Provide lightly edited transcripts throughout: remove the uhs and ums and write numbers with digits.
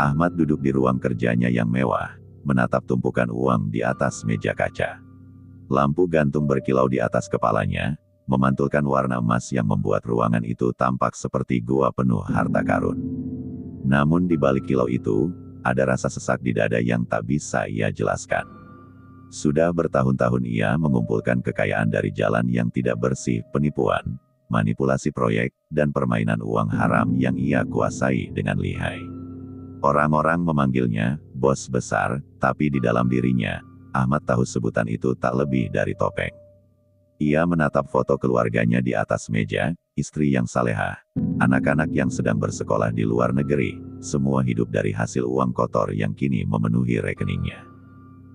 Ahmad duduk di ruang kerjanya yang mewah, menatap tumpukan uang di atas meja kaca. Lampu gantung berkilau di atas kepalanya, memantulkan warna emas yang membuat ruangan itu tampak seperti gua penuh harta karun. Namun di balik kilau itu, ada rasa sesak di dada yang tak bisa ia jelaskan. Sudah bertahun-tahun ia mengumpulkan kekayaan dari jalan yang tidak bersih, penipuan, manipulasi proyek, dan permainan uang haram yang ia kuasai dengan lihai. Orang-orang memanggilnya bos besar, tapi di dalam dirinya, Ahmad tahu sebutan itu tak lebih dari topeng. Ia menatap foto keluarganya di atas meja, istri yang salehah, anak-anak yang sedang bersekolah di luar negeri, semua hidup dari hasil uang kotor yang kini memenuhi rekeningnya.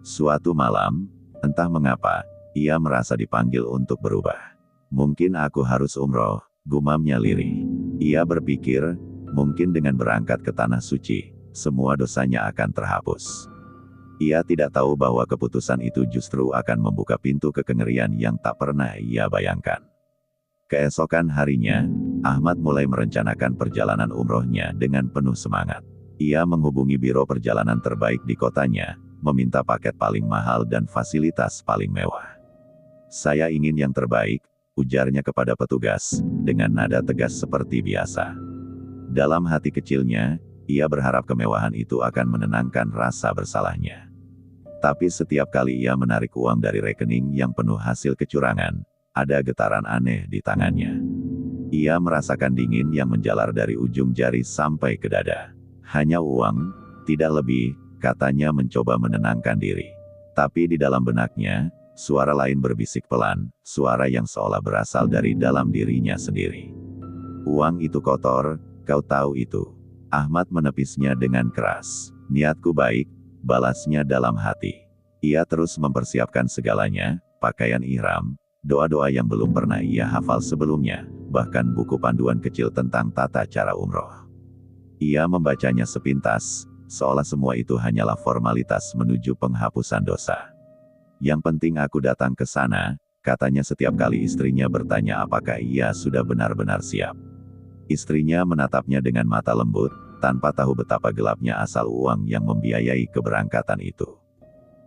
Suatu malam, entah mengapa, ia merasa dipanggil untuk berubah. Mungkin aku harus umroh, gumamnya lirih. Ia berpikir, mungkin dengan berangkat ke tanah suci, semua dosanya akan terhapus. Ia tidak tahu bahwa keputusan itu justru akan membuka pintu ke kengerian yang tak pernah ia bayangkan. Keesokan harinya, Ahmad mulai merencanakan perjalanan umrohnya dengan penuh semangat. Ia menghubungi biro perjalanan terbaik di kotanya, meminta paket paling mahal dan fasilitas paling mewah. "Saya ingin yang terbaik," ujarnya kepada petugas, dengan nada tegas seperti biasa. Dalam hati kecilnya, ia berharap kemewahan itu akan menenangkan rasa bersalahnya. Tapi setiap kali ia menarik uang dari rekening yang penuh hasil kecurangan, ada getaran aneh di tangannya. Ia merasakan dingin yang menjalar dari ujung jari sampai ke dada. "Hanya uang, tidak lebih," katanya mencoba menenangkan diri. Tapi di dalam benaknya, suara lain berbisik pelan, suara yang seolah berasal dari dalam dirinya sendiri. "Uang itu kotor, kau tahu itu." Ahmad menepisnya dengan keras. "Niatku baik," balasnya dalam hati. Ia terus mempersiapkan segalanya, pakaian ihram, doa-doa yang belum pernah ia hafal sebelumnya, bahkan buku panduan kecil tentang tata cara umroh. Ia membacanya sepintas, seolah semua itu hanyalah formalitas menuju penghapusan dosa. "Yang penting aku datang ke sana," katanya setiap kali istrinya bertanya apakah ia sudah benar-benar siap. Istrinya menatapnya dengan mata lembut, tanpa tahu betapa gelapnya asal uang yang membiayai keberangkatan itu.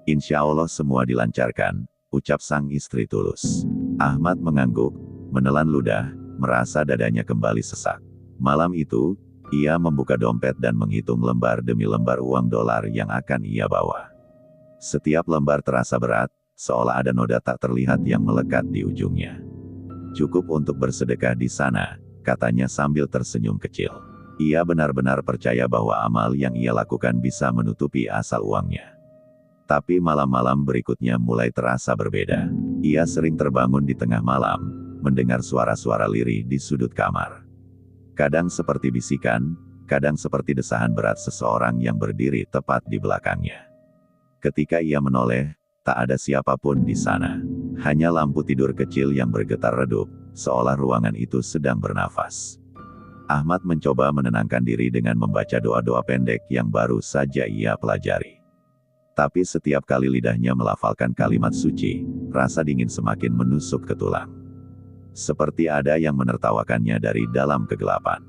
"Insya Allah semua dilancarkan," ucap sang istri tulus. Ahmad mengangguk, menelan ludah, merasa dadanya kembali sesak. Malam itu, ia membuka dompet dan menghitung lembar demi lembar uang dolar yang akan ia bawa. Setiap lembar terasa berat, seolah ada noda tak terlihat yang melekat di ujungnya. "Cukup untuk bersedekah di sana," katanya sambil tersenyum kecil. Ia benar-benar percaya bahwa amal yang ia lakukan bisa menutupi asal uangnya. Tapi malam-malam berikutnya mulai terasa berbeda. Ia sering terbangun di tengah malam, mendengar suara-suara lirih di sudut kamar. Kadang seperti bisikan, kadang seperti desahan berat seseorang yang berdiri tepat di belakangnya. Ketika ia menoleh, tak ada siapapun di sana. Hanya lampu tidur kecil yang bergetar redup, seolah ruangan itu sedang bernafas. Ahmad mencoba menenangkan diri dengan membaca doa-doa pendek yang baru saja ia pelajari. Tapi setiap kali lidahnya melafalkan kalimat suci, rasa dingin semakin menusuk ke tulang. Seperti ada yang menertawakannya dari dalam kegelapan.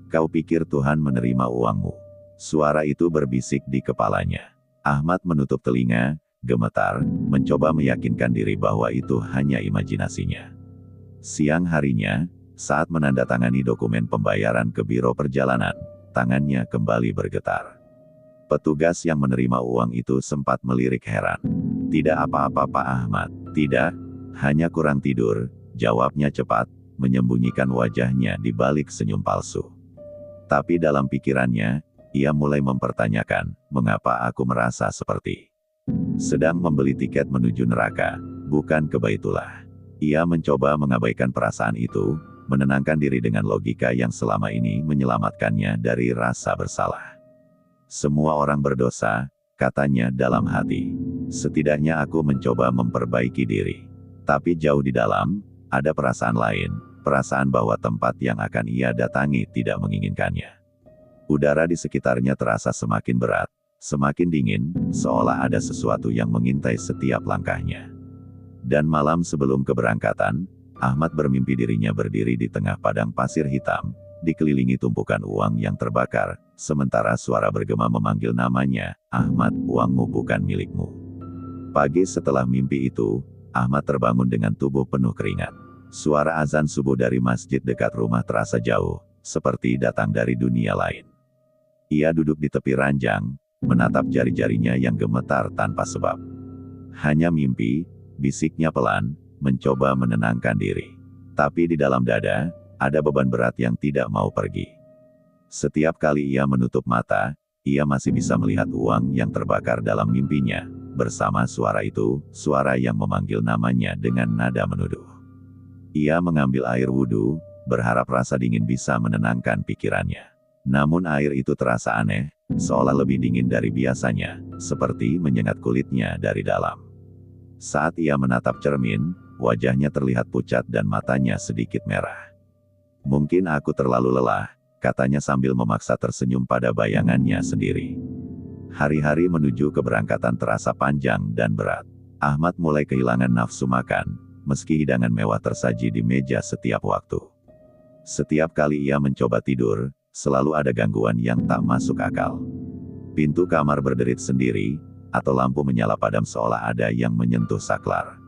"Kau pikir Tuhan menerima uangmu?" Suara itu berbisik di kepalanya. Ahmad menutup telinga, gemetar, mencoba meyakinkan diri bahwa itu hanya imajinasinya. Siang harinya, saat menandatangani dokumen pembayaran ke biro perjalanan, tangannya kembali bergetar. Petugas yang menerima uang itu sempat melirik heran. "Tidak apa-apa Pak Ahmad." "Tidak, hanya kurang tidur," jawabnya cepat, menyembunyikan wajahnya di balik senyum palsu. Tapi dalam pikirannya, ia mulai mempertanyakan, "Mengapa aku merasa seperti sedang membeli tiket menuju neraka, bukan ke Baitullah?" Ia mencoba mengabaikan perasaan itu, menenangkan diri dengan logika yang selama ini menyelamatkannya dari rasa bersalah. "Semua orang berdosa," katanya dalam hati. "Setidaknya aku mencoba memperbaiki diri." Tapi jauh di dalam, ada perasaan lain, perasaan bahwa tempat yang akan ia datangi tidak menginginkannya. Udara di sekitarnya terasa semakin berat, semakin dingin, seolah ada sesuatu yang mengintai setiap langkahnya. Dan malam sebelum keberangkatan, Ahmad bermimpi dirinya berdiri di tengah padang pasir hitam, dikelilingi tumpukan uang yang terbakar, sementara suara bergema memanggil namanya, "Ahmad, uangmu bukan milikmu." Pagi setelah mimpi itu, Ahmad terbangun dengan tubuh penuh keringat. Suara azan subuh dari masjid dekat rumah terasa jauh, seperti datang dari dunia lain. Ia duduk di tepi ranjang, menatap jari-jarinya yang gemetar tanpa sebab. "Hanya mimpi," bisiknya pelan, mencoba menenangkan diri. Tapi di dalam dada, ada beban berat yang tidak mau pergi. Setiap kali ia menutup mata, ia masih bisa melihat uang yang terbakar dalam mimpinya. Bersama suara itu, suara yang memanggil namanya dengan nada menuduh. Ia mengambil air wudhu, berharap rasa dingin bisa menenangkan pikirannya. Namun air itu terasa aneh, seolah lebih dingin dari biasanya, seperti menyengat kulitnya dari dalam. Saat ia menatap cermin, wajahnya terlihat pucat dan matanya sedikit merah. "Mungkin aku terlalu lelah," katanya sambil memaksa tersenyum pada bayangannya sendiri. Hari-hari menuju keberangkatan terasa panjang dan berat. Ahmad mulai kehilangan nafsu makan, meski hidangan mewah tersaji di meja setiap waktu. Setiap kali ia mencoba tidur, selalu ada gangguan yang tak masuk akal. Pintu kamar berderit sendiri, atau lampu menyala padam seolah ada yang menyentuh saklar.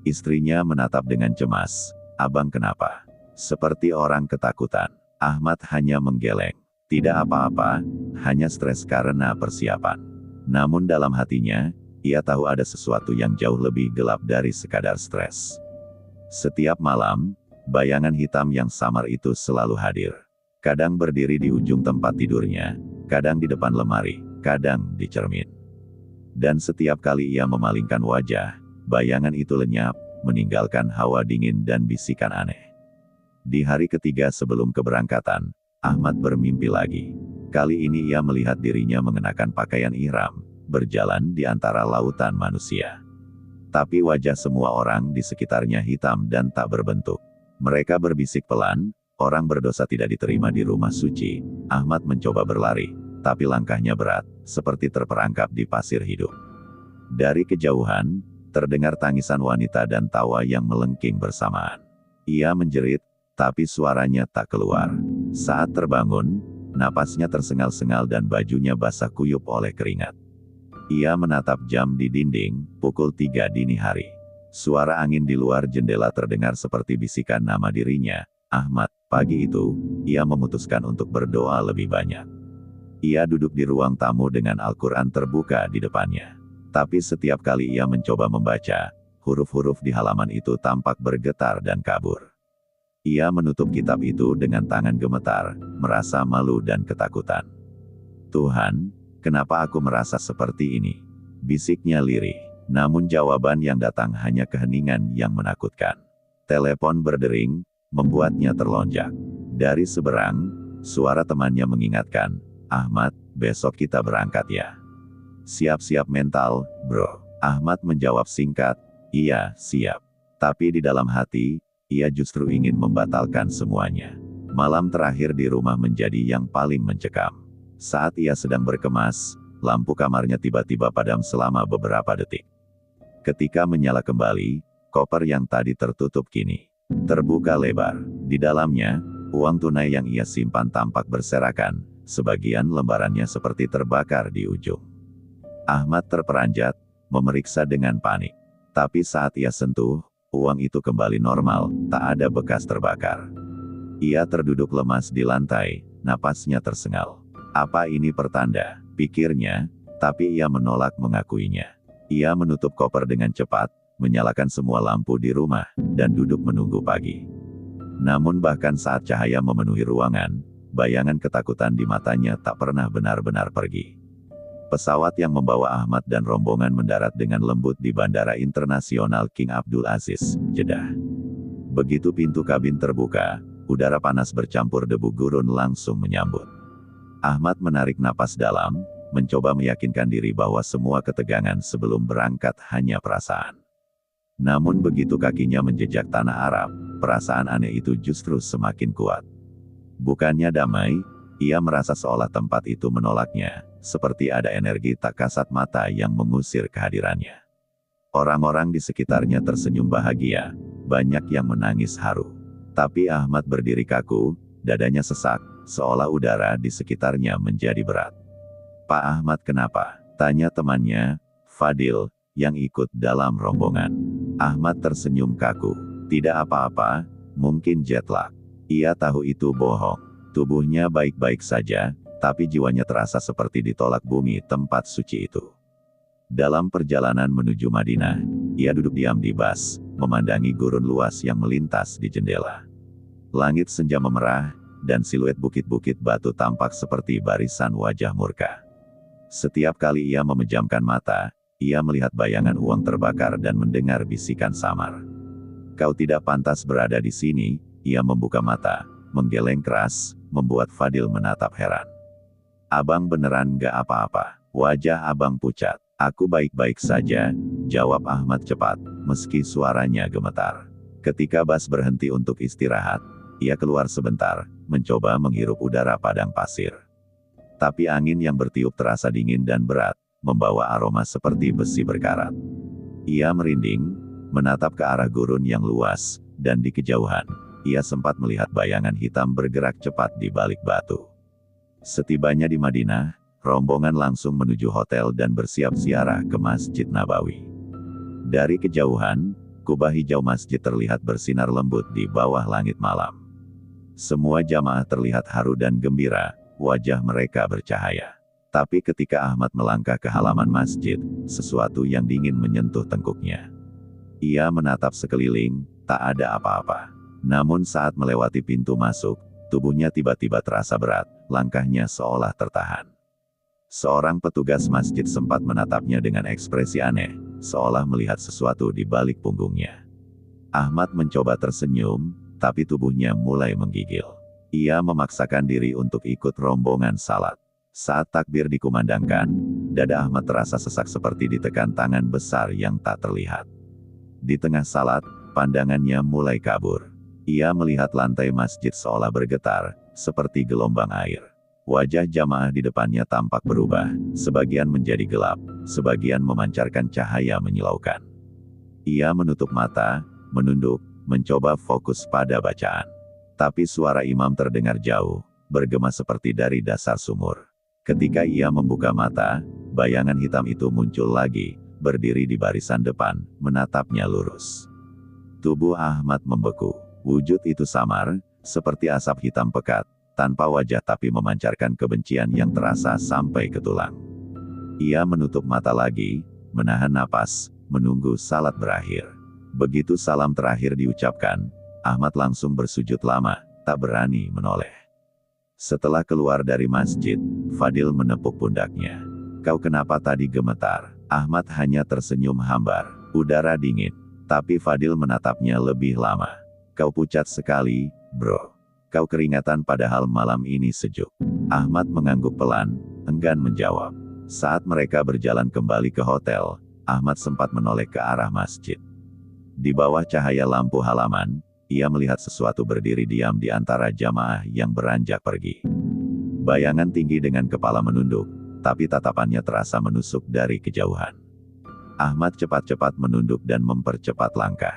Istrinya menatap dengan cemas, "Abang kenapa?" Seperti orang ketakutan. Ahmad hanya menggeleng. "Tidak apa-apa, hanya stres karena persiapan." Namun dalam hatinya, ia tahu ada sesuatu yang jauh lebih gelap dari sekadar stres. Setiap malam, bayangan hitam yang samar itu selalu hadir. Kadang berdiri di ujung tempat tidurnya, kadang di depan lemari, kadang di cermin. Dan setiap kali ia memalingkan wajah, bayangan itu lenyap, meninggalkan hawa dingin dan bisikan aneh. Di hari ketiga sebelum keberangkatan, Ahmad bermimpi lagi. Kali ini ia melihat dirinya mengenakan pakaian ihram, berjalan di antara lautan manusia. Tapi wajah semua orang di sekitarnya hitam dan tak berbentuk. Mereka berbisik pelan, "Orang berdosa tidak diterima di rumah suci." Ahmad mencoba berlari, tapi langkahnya berat, seperti terperangkap di pasir hidup. Dari kejauhan, terdengar tangisan wanita dan tawa yang melengking bersamaan. Ia menjerit, tapi suaranya tak keluar. Saat terbangun, napasnya tersengal-sengal dan bajunya basah kuyup oleh keringat. Ia menatap jam di dinding, pukul 3 dini hari. Suara angin di luar jendela terdengar seperti bisikan nama dirinya, Ahmad. Pagi itu, ia memutuskan untuk berdoa lebih banyak. Ia duduk di ruang tamu dengan Al-Quran terbuka di depannya. Tapi setiap kali ia mencoba membaca, huruf-huruf di halaman itu tampak bergetar dan kabur. Ia menutup kitab itu dengan tangan gemetar, merasa malu dan ketakutan. "Tuhan, kenapa aku merasa seperti ini?" bisiknya lirih. Namun jawaban yang datang hanya keheningan yang menakutkan. Telepon berdering, membuatnya terlonjak. Dari seberang, suara temannya mengingatkan, "Ahmad, besok kita berangkat ya. Siap-siap mental, bro." Ahmad menjawab singkat, "Iya, siap." Tapi di dalam hati, ia justru ingin membatalkan semuanya. Malam terakhir di rumah menjadi yang paling mencekam. Saat ia sedang berkemas, lampu kamarnya tiba-tiba padam selama beberapa detik. Ketika menyala kembali, koper yang tadi tertutup kini terbuka lebar. Di dalamnya, uang tunai yang ia simpan tampak berserakan, sebagian lembarannya seperti terbakar di ujung. Ahmad terperanjat, memeriksa dengan panik. Tapi saat ia sentuh, uang itu kembali normal, tak ada bekas terbakar. Ia terduduk lemas di lantai, napasnya tersengal. "Apa ini pertanda?" pikirnya, tapi ia menolak mengakuinya. Ia menutup koper dengan cepat, menyalakan semua lampu di rumah, dan duduk menunggu pagi. Namun bahkan saat cahaya memenuhi ruangan, bayangan ketakutan di matanya tak pernah benar-benar pergi. Pesawat yang membawa Ahmad dan rombongan mendarat dengan lembut di Bandara Internasional King Abdul Aziz, Jeddah. Begitu pintu kabin terbuka, udara panas bercampur debu gurun langsung menyambut. Ahmad menarik napas dalam, mencoba meyakinkan diri bahwa semua ketegangan sebelum berangkat hanya perasaan. Namun begitu kakinya menjejak tanah Arab, perasaan aneh itu justru semakin kuat. Bukannya damai, ia merasa seolah tempat itu menolaknya, seperti ada energi tak kasat mata yang mengusir kehadirannya. Orang-orang di sekitarnya tersenyum bahagia, banyak yang menangis haru. Tapi Ahmad berdiri kaku, Dadanya sesak, seolah udara di sekitarnya menjadi berat. "Pak Ahmad kenapa?" tanya temannya, Fadil, yang ikut dalam rombongan. Ahmad tersenyum kaku. "Tidak apa-apa, mungkin jet lag." Ia tahu itu bohong. Tubuhnya baik-baik saja, tapi jiwanya terasa seperti ditolak bumi tempat suci itu. Dalam perjalanan menuju Madinah, ia duduk diam di bas, memandangi gurun luas yang melintas di jendela. Langit senja memerah, dan siluet bukit-bukit batu tampak seperti barisan wajah murka. Setiap kali ia memejamkan mata, ia melihat bayangan uang terbakar dan mendengar bisikan samar. "Kau tidak pantas berada di sini." Ia membuka mata, menggeleng keras, membuat Fadil menatap heran. "Abang beneran gak apa-apa?" Wajah abang pucat. "Aku baik-baik saja," jawab Ahmad cepat, meski suaranya gemetar. Ketika bas berhenti untuk istirahat, ia keluar sebentar, mencoba menghirup udara padang pasir. Tapi angin yang bertiup terasa dingin dan berat, membawa aroma seperti besi berkarat. Ia merinding, menatap ke arah gurun yang luas, dan di kejauhan, ia sempat melihat bayangan hitam bergerak cepat di balik batu. Setibanya di Madinah, rombongan langsung menuju hotel dan bersiap ziarah ke Masjid Nabawi. Dari kejauhan, kubah hijau masjid terlihat bersinar lembut di bawah langit malam. Semua jamaah terlihat haru dan gembira, wajah mereka bercahaya. Tapi ketika Ahmad melangkah ke halaman masjid, sesuatu yang dingin menyentuh tengkuknya. Ia menatap sekeliling, tak ada apa-apa. Namun saat melewati pintu masuk, tubuhnya tiba-tiba terasa berat, langkahnya seolah tertahan. Seorang petugas masjid sempat menatapnya dengan ekspresi aneh, seolah melihat sesuatu di balik punggungnya. Ahmad mencoba tersenyum, tapi tubuhnya mulai menggigil. Ia memaksakan diri untuk ikut rombongan salat. Saat takbir dikumandangkan, dada Ahmad terasa sesak seperti ditekan tangan besar yang tak terlihat. Di tengah salat, pandangannya mulai kabur. Ia melihat lantai masjid seolah bergetar, seperti gelombang air. Wajah jamaah di depannya tampak berubah, sebagian menjadi gelap, sebagian memancarkan cahaya menyilaukan. Ia menutup mata, menunduk, mencoba fokus pada bacaan. Tapi suara imam terdengar jauh, bergema seperti dari dasar sumur. Ketika ia membuka mata, bayangan hitam itu muncul lagi, berdiri di barisan depan, menatapnya lurus. Tubuh Ahmad membeku. Wujud itu samar, seperti asap hitam pekat, tanpa wajah tapi memancarkan kebencian yang terasa sampai ke tulang. Ia menutup mata lagi, menahan napas, menunggu salat berakhir. Begitu salam terakhir diucapkan, Ahmad langsung bersujud lama, tak berani menoleh. Setelah keluar dari masjid, Fadil menepuk pundaknya. "Kau kenapa tadi gemetar?" Ahmad hanya tersenyum hambar. Udara dingin. Tapi Fadil menatapnya lebih lama. "Kau pucat sekali, bro. Kau keringatan padahal malam ini sejuk." Ahmad mengangguk pelan, enggan menjawab. Saat mereka berjalan kembali ke hotel, Ahmad sempat menoleh ke arah masjid. Di bawah cahaya lampu halaman, ia melihat sesuatu berdiri diam di antara jamaah yang beranjak pergi. Bayangan tinggi dengan kepala menunduk, tapi tatapannya terasa menusuk dari kejauhan. Ahmad cepat-cepat menunduk dan mempercepat langkah.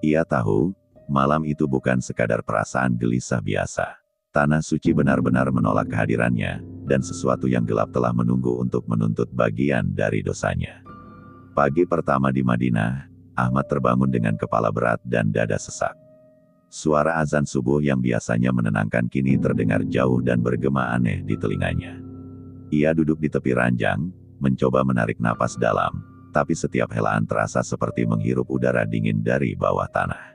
Ia tahu, malam itu bukan sekadar perasaan gelisah biasa. Tanah suci benar-benar menolak kehadirannya, dan sesuatu yang gelap telah menunggu untuk menuntut bagian dari dosanya. Pagi pertama di Madinah, Ahmad terbangun dengan kepala berat dan dada sesak. Suara azan subuh yang biasanya menenangkan kini terdengar jauh dan bergema aneh di telinganya. Ia duduk di tepi ranjang, mencoba menarik napas dalam, tapi setiap helaan terasa seperti menghirup udara dingin dari bawah tanah.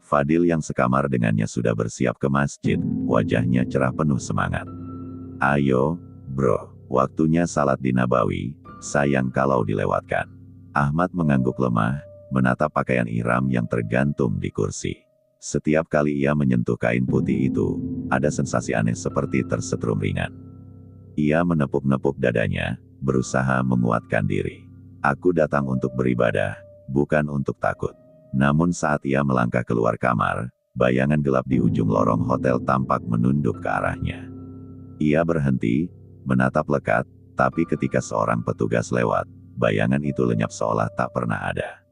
Fadil yang sekamar dengannya sudah bersiap ke masjid, wajahnya cerah penuh semangat. "Ayo, bro, waktunya salat di Nabawi, sayang kalau dilewatkan." Ahmad mengangguk lemah, menatap pakaian ihram yang tergantung di kursi. Setiap kali ia menyentuh kain putih itu, ada sensasi aneh seperti tersetrum ringan. Ia menepuk-nepuk dadanya, berusaha menguatkan diri. "Aku datang untuk beribadah, bukan untuk takut." Namun saat ia melangkah keluar kamar, bayangan gelap di ujung lorong hotel tampak menunduk ke arahnya. Ia berhenti, menatap lekat, tapi ketika seorang petugas lewat, bayangan itu lenyap seolah tak pernah ada.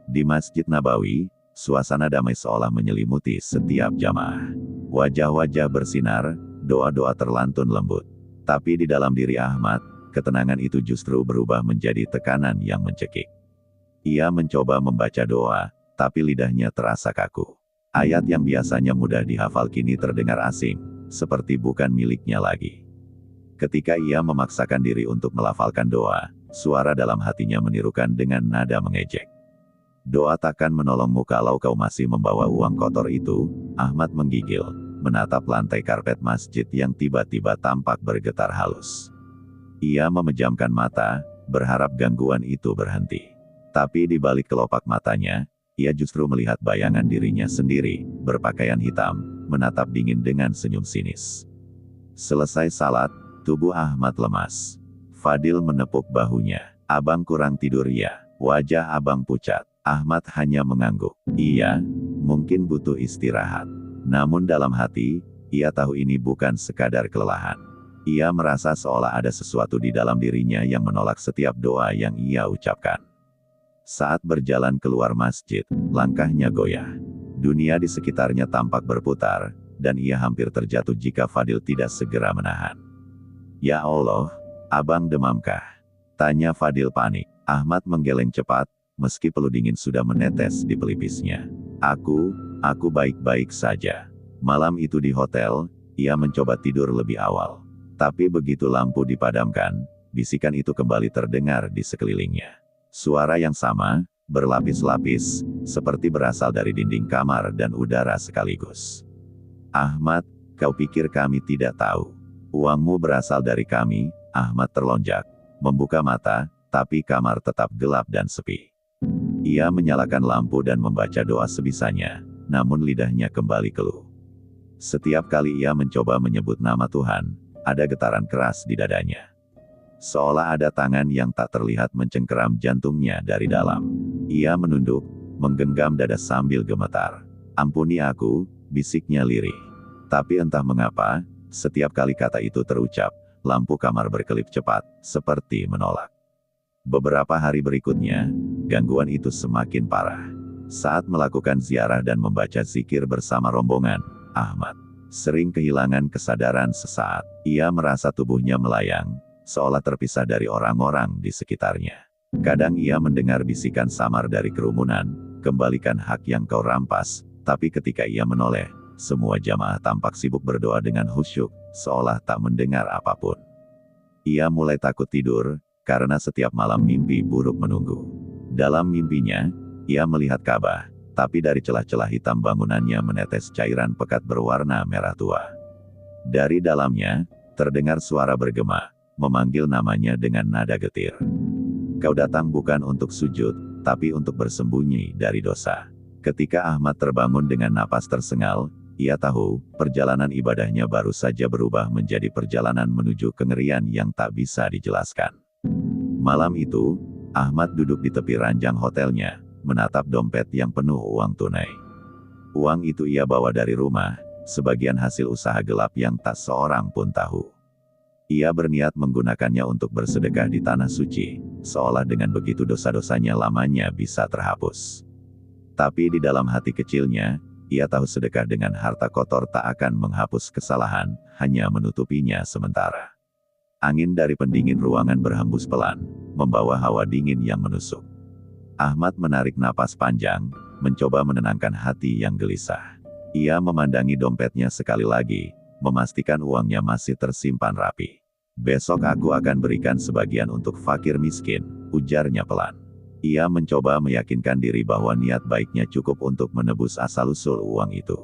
Di Masjid Nabawi, suasana damai seolah menyelimuti setiap jamaah. Wajah-wajah bersinar, doa-doa terlantun lembut. Tapi di dalam diri Ahmad, ketenangan itu justru berubah menjadi tekanan yang mencekik. Ia mencoba membaca doa, tapi lidahnya terasa kaku. Ayat yang biasanya mudah dihafal kini terdengar asing, seperti bukan miliknya lagi. Ketika ia memaksakan diri untuk melafalkan doa, suara dalam hatinya menirukan dengan nada mengejek. Doa takkan menolongmu kalau kau masih membawa uang kotor itu. Ahmad menggigil, menatap lantai karpet masjid yang tiba-tiba tampak bergetar halus. Ia memejamkan mata, berharap gangguan itu berhenti. Tapi di balik kelopak matanya, ia justru melihat bayangan dirinya sendiri, berpakaian hitam, menatap dingin dengan senyum sinis. Selesai salat, tubuh Ahmad lemas. Fadil menepuk bahunya. Abang kurang tidur ya? Wajah abang pucat. Ahmad hanya mengangguk. Iya, mungkin butuh istirahat. Namun dalam hati, ia tahu ini bukan sekadar kelelahan. Ia merasa seolah ada sesuatu di dalam dirinya yang menolak setiap doa yang ia ucapkan. Saat berjalan keluar masjid, langkahnya goyah. Dunia di sekitarnya tampak berputar, dan ia hampir terjatuh jika Fadil tidak segera menahan. Ya Allah, abang demamkah? Tanya Fadil panik. Ahmad menggeleng cepat, meski peluh dingin sudah menetes di pelipisnya. Aku baik-baik saja. Malam itu di hotel, ia mencoba tidur lebih awal. Tapi begitu lampu dipadamkan, bisikan itu kembali terdengar di sekelilingnya. Suara yang sama, berlapis-lapis, seperti berasal dari dinding kamar dan udara sekaligus. Ahmad, kau pikir kami tidak tahu? Uangmu berasal dari kami. Ahmad terlonjak, membuka mata, tapi kamar tetap gelap dan sepi. Ia menyalakan lampu dan membaca doa sebisanya, namun lidahnya kembali keluh. Setiap kali ia mencoba menyebut nama Tuhan, ada getaran keras di dadanya. Seolah ada tangan yang tak terlihat mencengkeram jantungnya dari dalam. Ia menunduk, menggenggam dada sambil gemetar. Ampuni aku, bisiknya lirih. Tapi entah mengapa, setiap kali kata itu terucap, lampu kamar berkelip cepat, seperti menolak. Beberapa hari berikutnya, gangguan itu semakin parah. Saat melakukan ziarah dan membaca zikir bersama rombongan, Ahmad sering kehilangan kesadaran sesaat. Ia merasa tubuhnya melayang, seolah terpisah dari orang-orang di sekitarnya. Kadang ia mendengar bisikan samar dari kerumunan, kembalikan hak yang kau rampas, tapi ketika ia menoleh, semua jamaah tampak sibuk berdoa dengan khusyuk, seolah tak mendengar apapun. Ia mulai takut tidur, karena setiap malam mimpi buruk menunggu. Dalam mimpinya, ia melihat Ka'bah, tapi dari celah-celah hitam bangunannya menetes cairan pekat berwarna merah tua. Dari dalamnya, terdengar suara bergema, memanggil namanya dengan nada getir. Kau datang bukan untuk sujud, tapi untuk bersembunyi dari dosa. Ketika Ahmad terbangun dengan napas tersengal, ia tahu, perjalanan ibadahnya baru saja berubah menjadi perjalanan menuju kengerian yang tak bisa dijelaskan. Malam itu, Ahmad duduk di tepi ranjang hotelnya, menatap dompet yang penuh uang tunai. Uang itu ia bawa dari rumah, sebagian hasil usaha gelap yang tak seorang pun tahu. Ia berniat menggunakannya untuk bersedekah di tanah suci, seolah dengan begitu dosa-dosanya lamanya bisa terhapus. Tapi di dalam hati kecilnya, ia tahu sedekah dengan harta kotor tak akan menghapus kesalahan, hanya menutupinya sementara. Angin dari pendingin ruangan berhembus pelan, membawa hawa dingin yang menusuk. Ahmad menarik napas panjang, mencoba menenangkan hati yang gelisah. Ia memandangi dompetnya sekali lagi, memastikan uangnya masih tersimpan rapi. Besok aku akan berikan sebagian untuk fakir miskin, ujarnya pelan. Ia mencoba meyakinkan diri bahwa niat baiknya cukup untuk menebus asal-usul uang itu.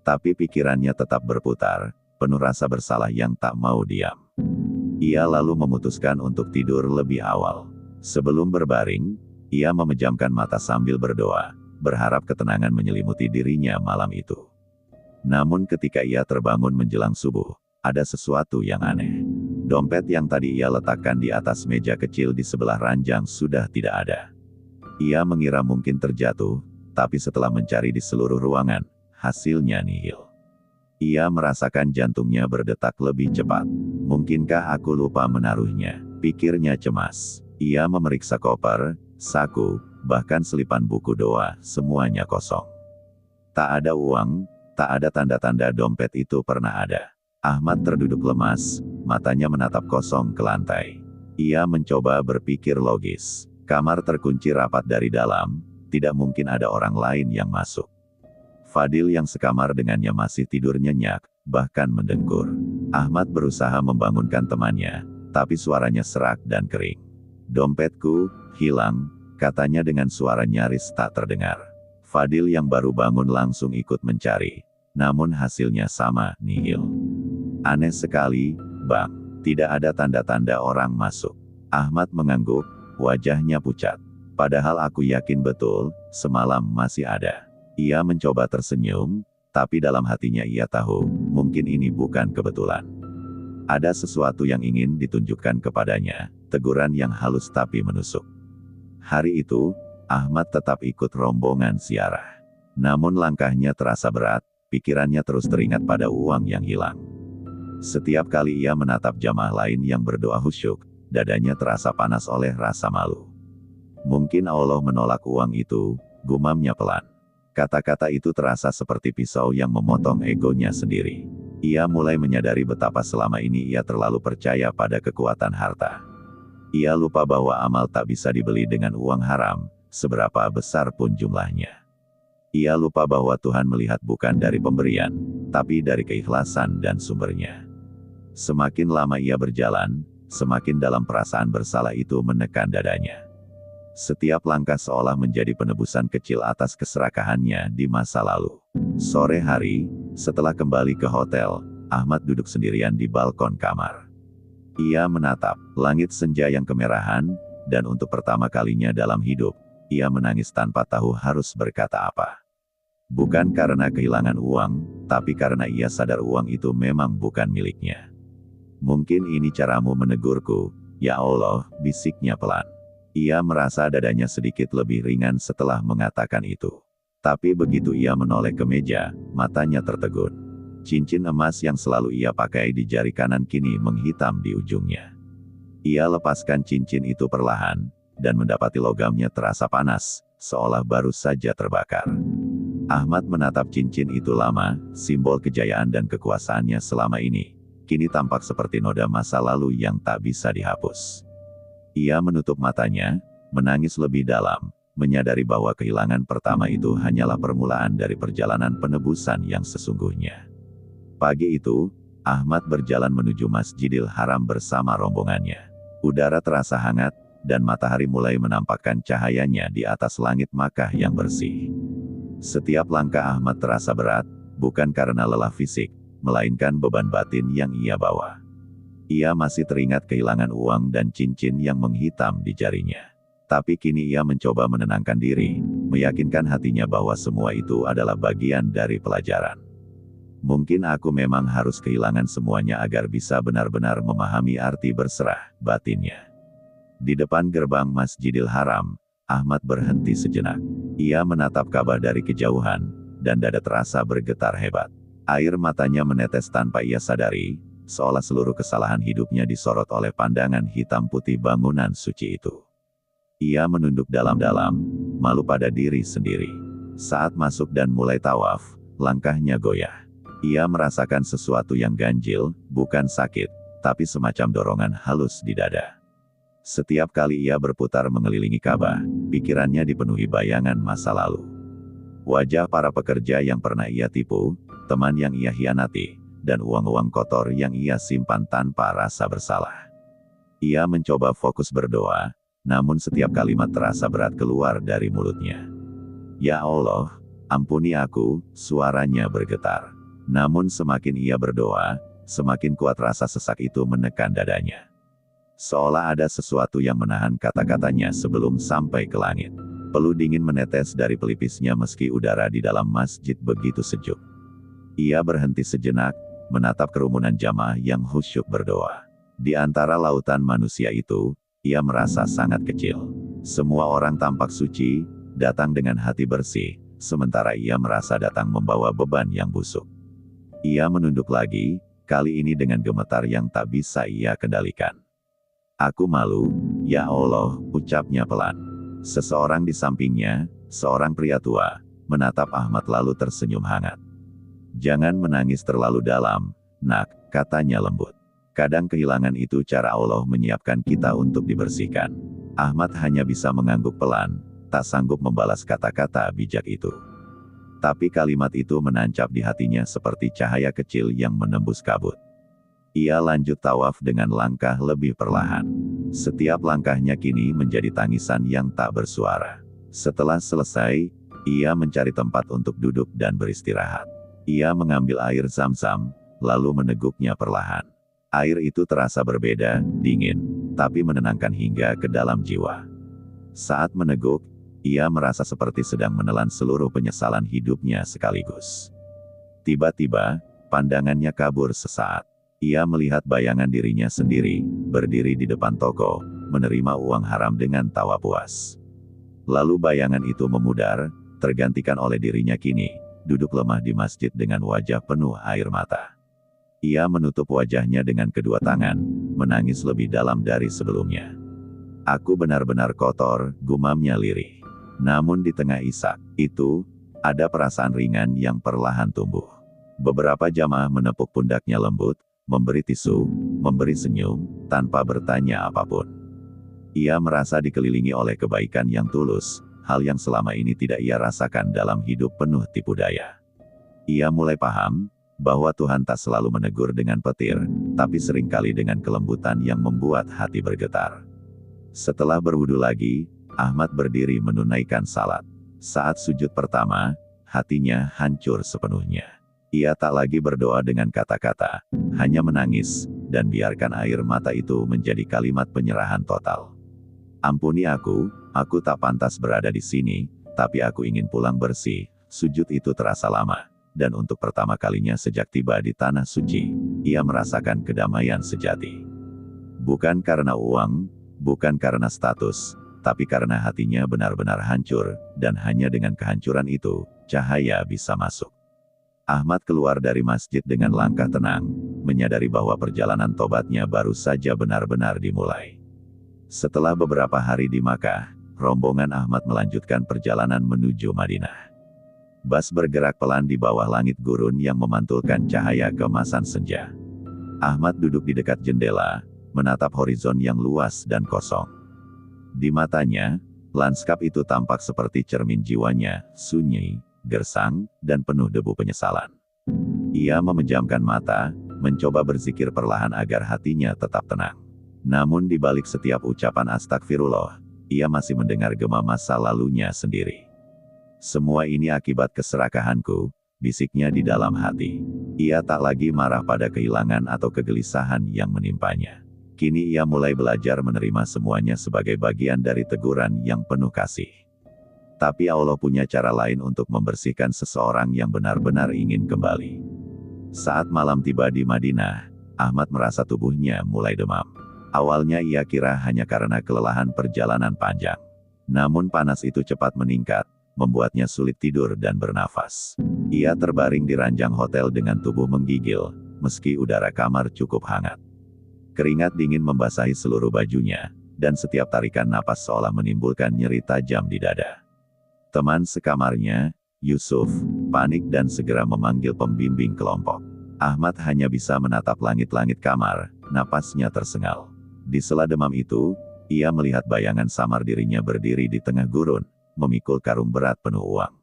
Tapi pikirannya tetap berputar, penuh rasa bersalah yang tak mau diam. Ia lalu memutuskan untuk tidur lebih awal. Sebelum berbaring, ia memejamkan mata sambil berdoa, berharap ketenangan menyelimuti dirinya malam itu. Namun ketika ia terbangun menjelang subuh, ada sesuatu yang aneh. Dompet yang tadi ia letakkan di atas meja kecil di sebelah ranjang sudah tidak ada. Ia mengira mungkin terjatuh, tapi setelah mencari di seluruh ruangan, hasilnya nihil. Ia merasakan jantungnya berdetak lebih cepat. Mungkinkah aku lupa menaruhnya? Pikirnya cemas. Ia memeriksa koper, saku, bahkan selipan buku doa, semuanya kosong. Tak ada uang, Tak ada tanda-tanda dompet itu pernah ada. Ahmad terduduk lemas, matanya menatap kosong ke lantai. Ia mencoba berpikir logis. Kamar terkunci rapat dari dalam, tidak mungkin ada orang lain yang masuk. Fadil yang sekamar dengannya masih tidur nyenyak, bahkan mendengkur. Ahmad berusaha membangunkan temannya, tapi suaranya serak dan kering. "Dompetku hilang," katanya dengan suara nyaris tak terdengar. Fadil yang baru bangun langsung ikut mencari, namun hasilnya sama, nihil. "Aneh sekali, Bang. Tidak ada tanda-tanda orang masuk." Ahmad mengangguk, wajahnya pucat. "Padahal aku yakin betul, semalam masih ada." Ia mencoba tersenyum, tapi dalam hatinya ia tahu, mungkin ini bukan kebetulan. Ada sesuatu yang ingin ditunjukkan kepadanya, teguran yang halus tapi menusuk. Hari itu, Ahmad tetap ikut rombongan ziarah. Namun langkahnya terasa berat, pikirannya terus teringat pada uang yang hilang. Setiap kali ia menatap jamaah lain yang berdoa khusyuk, dadanya terasa panas oleh rasa malu. "Mungkin Allah menolak uang itu," gumamnya pelan. Kata-kata itu terasa seperti pisau yang memotong egonya sendiri. Ia mulai menyadari betapa selama ini ia terlalu percaya pada kekuatan harta. Ia lupa bahwa amal tak bisa dibeli dengan uang haram, seberapa besar pun jumlahnya. Ia lupa bahwa Tuhan melihat bukan dari pemberian, tapi dari keikhlasan dan sumbernya. Semakin lama ia berjalan, semakin dalam perasaan bersalah itu menekan dadanya. Setiap langkah seolah menjadi penebusan kecil atas keserakahannya di masa lalu. Sore hari, setelah kembali ke hotel, Ahmad duduk sendirian di balkon kamar. Ia menatap langit senja yang kemerahan, dan untuk pertama kalinya dalam hidup, ia menangis tanpa tahu harus berkata apa. Bukan karena kehilangan uang, tapi karena ia sadar uang itu memang bukan miliknya. "Mungkin ini caramu menegurku, ya Allah," bisiknya pelan. Ia merasa dadanya sedikit lebih ringan setelah mengatakan itu. Tapi begitu ia menoleh ke meja, matanya tertegun. Cincin emas yang selalu ia pakai di jari kanan kini menghitam di ujungnya. Ia lepaskan cincin itu perlahan, dan mendapati logamnya terasa panas, seolah baru saja terbakar. Ahmad menatap cincin itu lama, simbol kejayaan dan kekuasaannya selama ini. Kini tampak seperti noda masa lalu yang tak bisa dihapus. Ia menutup matanya, menangis lebih dalam, menyadari bahwa kehilangan pertama itu hanyalah permulaan dari perjalanan penebusan yang sesungguhnya. Pagi itu, Ahmad berjalan menuju Masjidil Haram bersama rombongannya. Udara terasa hangat, dan matahari mulai menampakkan cahayanya di atas langit Makkah yang bersih. Setiap langkah Ahmad terasa berat, bukan karena lelah fisik, melainkan beban batin yang ia bawa. Ia masih teringat kehilangan uang dan cincin yang menghitam di jarinya. Tapi kini ia mencoba menenangkan diri, meyakinkan hatinya bahwa semua itu adalah bagian dari pelajaran. "Mungkin aku memang harus kehilangan semuanya agar bisa benar-benar memahami arti berserah," batinnya. Di depan gerbang Masjidil Haram, Ahmad berhenti sejenak. Ia menatap Ka'bah dari kejauhan, dan dada terasa bergetar hebat. Air matanya menetes tanpa ia sadari, seolah seluruh kesalahan hidupnya disorot oleh pandangan hitam putih bangunan suci itu. Ia menunduk dalam-dalam, malu pada diri sendiri. Saat masuk dan mulai tawaf, langkahnya goyah. Ia merasakan sesuatu yang ganjil, bukan sakit, tapi semacam dorongan halus di dada. Setiap kali ia berputar mengelilingi Ka'bah, pikirannya dipenuhi bayangan masa lalu. Wajah para pekerja yang pernah ia tipu, teman yang ia hianati, dan uang-uang kotor yang ia simpan tanpa rasa bersalah. Ia mencoba fokus berdoa, namun setiap kalimat terasa berat keluar dari mulutnya. "Ya Allah, ampuni aku," suaranya bergetar. Namun semakin ia berdoa, semakin kuat rasa sesak itu menekan dadanya. Seolah ada sesuatu yang menahan kata-katanya sebelum sampai ke langit. Peluh dingin menetes dari pelipisnya meski udara di dalam masjid begitu sejuk. Ia berhenti sejenak, menatap kerumunan jamaah yang khusyuk berdoa. Di antara lautan manusia itu, ia merasa sangat kecil. Semua orang tampak suci, datang dengan hati bersih, sementara ia merasa datang membawa beban yang busuk. Ia menunduk lagi, kali ini dengan gemetar yang tak bisa ia kendalikan. "Aku malu, ya Allah," ucapnya pelan. Seseorang di sampingnya, seorang pria tua, menatap Ahmad lalu tersenyum hangat. Jangan menangis terlalu dalam, nak, katanya lembut. Kadang kehilangan itu cara Allah menyiapkan kita untuk dibersihkan. Ahmad hanya bisa mengangguk pelan, tak sanggup membalas kata-kata bijak itu. Tapi kalimat itu menancap di hatinya seperti cahaya kecil yang menembus kabut. Ia lanjut tawaf dengan langkah lebih perlahan. Setiap langkahnya kini menjadi tangisan yang tak bersuara. Setelah selesai, ia mencari tempat untuk duduk dan beristirahat. Ia mengambil air zam-zam, lalu meneguknya perlahan. Air itu terasa berbeda, dingin, tapi menenangkan hingga ke dalam jiwa. Saat meneguk, ia merasa seperti sedang menelan seluruh penyesalan hidupnya sekaligus. Tiba-tiba, pandangannya kabur sesaat. Ia melihat bayangan dirinya sendiri, berdiri di depan toko, menerima uang haram dengan tawa puas. Lalu bayangan itu memudar, tergantikan oleh dirinya kini, duduk lemah di masjid dengan wajah penuh air mata. Ia menutup wajahnya dengan kedua tangan, menangis lebih dalam dari sebelumnya. Aku benar-benar kotor, gumamnya lirih. Namun di tengah isak itu, ada perasaan ringan yang perlahan tumbuh. Beberapa jamaah menepuk pundaknya lembut, memberi tisu, memberi senyum, tanpa bertanya apapun. Ia merasa dikelilingi oleh kebaikan yang tulus, hal yang selama ini tidak ia rasakan dalam hidup penuh tipu daya. Ia mulai paham, bahwa Tuhan tak selalu menegur dengan petir, tapi seringkali dengan kelembutan yang membuat hati bergetar. Setelah berwudu lagi, Ahmad berdiri menunaikan salat. Saat sujud pertama, hatinya hancur sepenuhnya. Ia tak lagi berdoa dengan kata-kata, hanya menangis, dan biarkan air mata itu menjadi kalimat penyerahan total. Ampuni aku tak pantas berada di sini, tapi aku ingin pulang bersih. Sujud itu terasa lama, dan untuk pertama kalinya sejak tiba di tanah suci, ia merasakan kedamaian sejati. Bukan karena uang, bukan karena status, tapi karena hatinya benar-benar hancur, dan hanya dengan kehancuran itu, cahaya bisa masuk. Ahmad keluar dari masjid dengan langkah tenang, menyadari bahwa perjalanan tobatnya baru saja benar-benar dimulai. Setelah beberapa hari di Makkah, rombongan Ahmad melanjutkan perjalanan menuju Madinah. Bas bergerak pelan di bawah langit gurun yang memantulkan cahaya keemasan senja. Ahmad duduk di dekat jendela, menatap horizon yang luas dan kosong. Di matanya, lanskap itu tampak seperti cermin jiwanya, sunyi, gersang, dan penuh debu penyesalan. Ia memejamkan mata, mencoba berzikir perlahan agar hatinya tetap tenang. Namun di balik setiap ucapan astagfirullah, ia masih mendengar gema masa lalunya sendiri. Semua ini akibat keserakahanku, bisiknya di dalam hati. Ia tak lagi marah pada kehilangan atau kegelisahan yang menimpanya. Kini ia mulai belajar menerima semuanya sebagai bagian dari teguran yang penuh kasih. Tapi Allah punya cara lain untuk membersihkan seseorang yang benar-benar ingin kembali. Saat malam tiba di Madinah, Ahmad merasa tubuhnya mulai demam. Awalnya ia kira hanya karena kelelahan perjalanan panjang. Namun panas itu cepat meningkat, membuatnya sulit tidur dan bernafas. Ia terbaring di ranjang hotel dengan tubuh menggigil, meski udara kamar cukup hangat. Keringat dingin membasahi seluruh bajunya, dan setiap tarikan napas seolah menimbulkan nyeri tajam di dada. Teman sekamarnya, Yusuf, panik dan segera memanggil pembimbing kelompok. Ahmad hanya bisa menatap langit-langit kamar, napasnya tersengal. Di sela demam itu, ia melihat bayangan samar dirinya berdiri di tengah gurun, memikul karung berat penuh uang.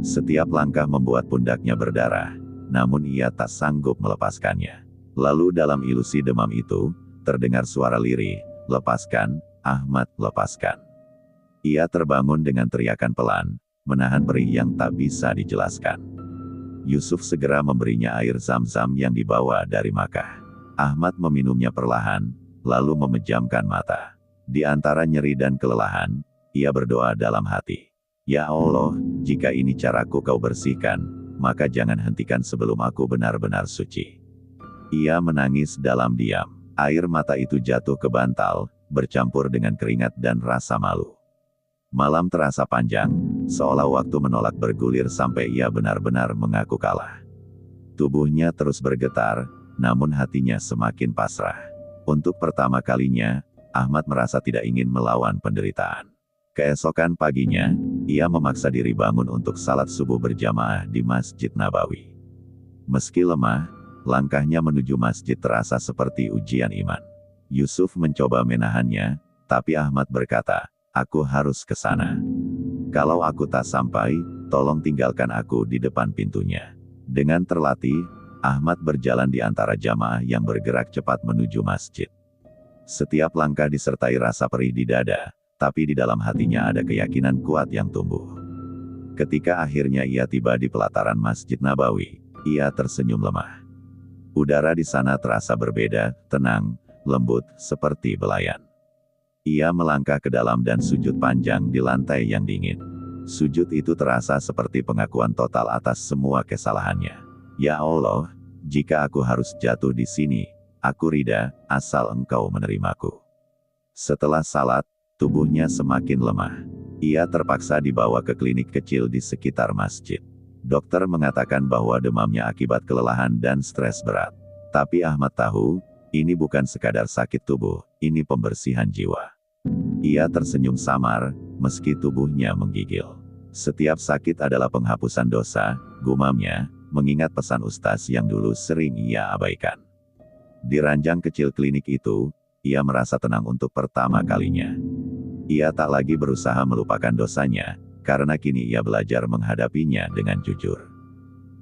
Setiap langkah membuat pundaknya berdarah, namun ia tak sanggup melepaskannya. Lalu dalam ilusi demam itu, terdengar suara lirih, "Lepaskan, Ahmad, lepaskan." Ia terbangun dengan teriakan pelan, menahan perih yang tak bisa dijelaskan. Yusuf segera memberinya air zam-zam yang dibawa dari Makkah. Ahmad meminumnya perlahan, lalu memejamkan mata. Di antara nyeri dan kelelahan, ia berdoa dalam hati. "Ya Allah, jika ini caraku kau bersihkan, maka jangan hentikan sebelum aku benar-benar suci." Ia menangis dalam diam. Air mata itu jatuh ke bantal, bercampur dengan keringat dan rasa malu. Malam terasa panjang, seolah waktu menolak bergulir sampai ia benar-benar mengaku kalah. Tubuhnya terus bergetar, namun hatinya semakin pasrah. Untuk pertama kalinya, Ahmad merasa tidak ingin melawan penderitaan. Keesokan paginya, ia memaksa diri bangun untuk salat subuh berjamaah di Masjid Nabawi. Meski lemah, langkahnya menuju masjid terasa seperti ujian iman. Yusuf mencoba menahannya, tapi Ahmad berkata, "Aku harus ke sana. Kalau aku tak sampai, tolong tinggalkan aku di depan pintunya." Dengan terlatih, Ahmad berjalan di antara jamaah yang bergerak cepat menuju masjid. Setiap langkah disertai rasa perih di dada, tapi di dalam hatinya ada keyakinan kuat yang tumbuh. Ketika akhirnya ia tiba di pelataran Masjid Nabawi, ia tersenyum lemah. Udara di sana terasa berbeda, tenang, lembut, seperti belayan. Ia melangkah ke dalam dan sujud panjang di lantai yang dingin. Sujud itu terasa seperti pengakuan total atas semua kesalahannya. "Ya Allah, jika aku harus jatuh di sini, aku rida, asal Engkau menerimaku." Setelah salat, tubuhnya semakin lemah. Ia terpaksa dibawa ke klinik kecil di sekitar masjid. Dokter mengatakan bahwa demamnya akibat kelelahan dan stres berat. Tapi Ahmad tahu, ini bukan sekadar sakit tubuh, ini pembersihan jiwa. Ia tersenyum samar, meski tubuhnya menggigil. Setiap sakit adalah penghapusan dosa, gumamnya, mengingat pesan ustaz yang dulu sering ia abaikan. Di ranjang kecil klinik itu, ia merasa tenang untuk pertama kalinya. Ia tak lagi berusaha melupakan dosanya, karena kini ia belajar menghadapinya dengan jujur.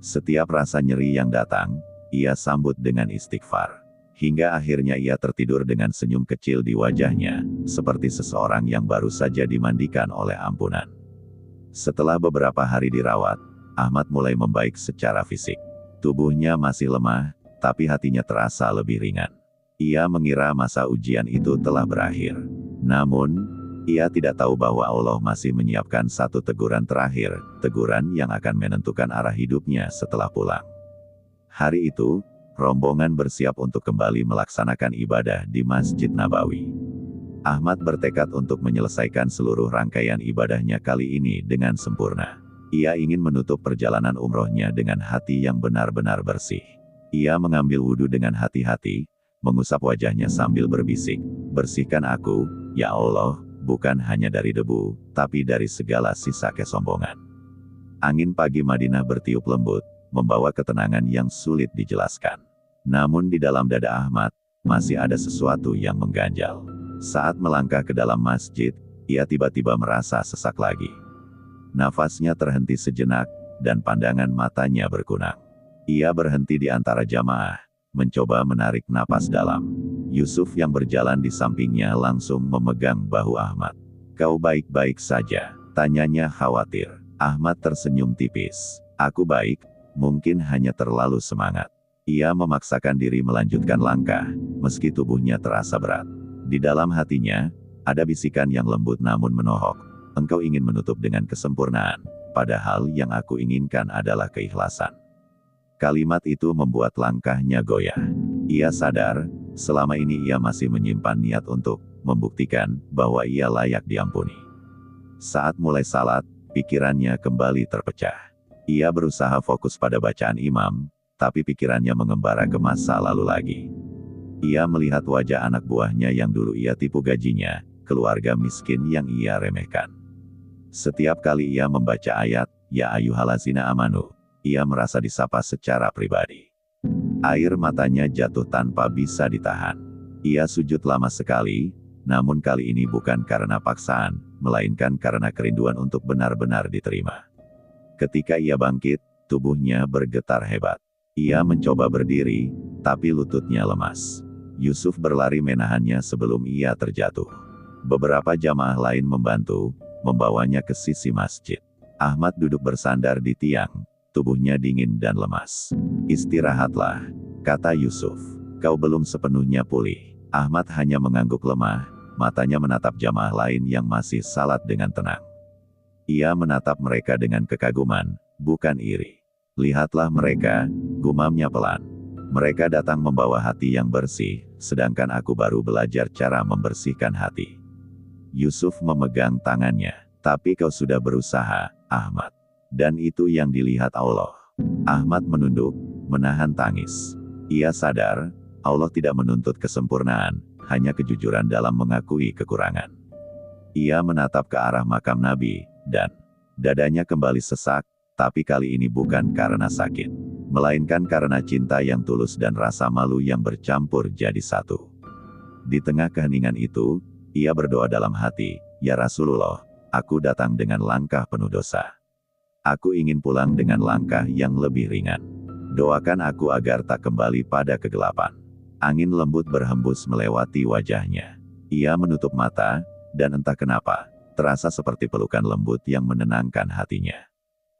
Setiap rasa nyeri yang datang, ia sambut dengan istighfar. Hingga akhirnya ia tertidur dengan senyum kecil di wajahnya, seperti seseorang yang baru saja dimandikan oleh ampunan. Setelah beberapa hari dirawat, Ahmad mulai membaik secara fisik. Tubuhnya masih lemah, tapi hatinya terasa lebih ringan. Ia mengira masa ujian itu telah berakhir. Namun, ia tidak tahu bahwa Allah masih menyiapkan satu teguran terakhir, teguran yang akan menentukan arah hidupnya setelah pulang. Hari itu, rombongan bersiap untuk kembali melaksanakan ibadah di Masjid Nabawi. Ahmad bertekad untuk menyelesaikan seluruh rangkaian ibadahnya kali ini dengan sempurna. Ia ingin menutup perjalanan umrohnya dengan hati yang benar-benar bersih. Ia mengambil wudhu dengan hati-hati, mengusap wajahnya sambil berbisik, "Bersihkan aku, ya Allah, bukan hanya dari debu, tapi dari segala sisa kesombongan." Angin pagi Madinah bertiup lembut, membawa ketenangan yang sulit dijelaskan. Namun di dalam dada Ahmad, masih ada sesuatu yang mengganjal. Saat melangkah ke dalam masjid, ia tiba-tiba merasa sesak lagi. Nafasnya terhenti sejenak, dan pandangan matanya berkunang. Ia berhenti di antara jamaah, mencoba menarik napas dalam. Yusuf yang berjalan di sampingnya langsung memegang bahu Ahmad. "Kau baik-baik saja?" tanyanya khawatir. Ahmad tersenyum tipis. "Aku baik, mungkin hanya terlalu semangat." Ia memaksakan diri melanjutkan langkah, meski tubuhnya terasa berat. Di dalam hatinya, ada bisikan yang lembut namun menohok. "Engkau ingin menutup dengan kesempurnaan, padahal yang aku inginkan adalah keikhlasan." Kalimat itu membuat langkahnya goyah. Ia sadar, selama ini ia masih menyimpan niat untuk membuktikan bahwa ia layak diampuni. Saat mulai salat, pikirannya kembali terpecah. Ia berusaha fokus pada bacaan imam, tapi pikirannya mengembara ke masa lalu lagi. Ia melihat wajah anak buahnya yang dulu ia tipu gajinya, keluarga miskin yang ia remehkan. Setiap kali ia membaca ayat, "Ya ayyuhallazina amanu," ia merasa disapa secara pribadi. Air matanya jatuh tanpa bisa ditahan. Ia sujud lama sekali, namun kali ini bukan karena paksaan, melainkan karena kerinduan untuk benar-benar diterima. Ketika ia bangkit, tubuhnya bergetar hebat. Ia mencoba berdiri, tapi lututnya lemas. Yusuf berlari menahannya sebelum ia terjatuh. Beberapa jamaah lain membantu, membawanya ke sisi masjid. Ahmad duduk bersandar di tiang, tubuhnya dingin dan lemas. "Istirahatlah," kata Yusuf. "Kau belum sepenuhnya pulih." Ahmad hanya mengangguk lemah, matanya menatap jamaah lain yang masih salat dengan tenang. Ia menatap mereka dengan kekaguman, bukan iri. "Lihatlah mereka," gumamnya pelan. "Mereka datang membawa hati yang bersih, sedangkan aku baru belajar cara membersihkan hati." Yusuf memegang tangannya. "Tapi kau sudah berusaha, Ahmad. Dan itu yang dilihat Allah." Ahmad menunduk, menahan tangis. Ia sadar, Allah tidak menuntut kesempurnaan, hanya kejujuran dalam mengakui kekurangan. Ia menatap ke arah makam Nabi, dan dadanya kembali sesak, tapi kali ini bukan karena sakit. melainkan karena cinta yang tulus dan rasa malu yang bercampur jadi satu. Di tengah keheningan itu, ia berdoa dalam hati, "Ya Rasulullah, aku datang dengan langkah penuh dosa. Aku ingin pulang dengan langkah yang lebih ringan. Doakan aku agar tak kembali pada kegelapan." Angin lembut berhembus melewati wajahnya. Ia menutup mata, dan entah kenapa, terasa seperti pelukan lembut yang menenangkan hatinya.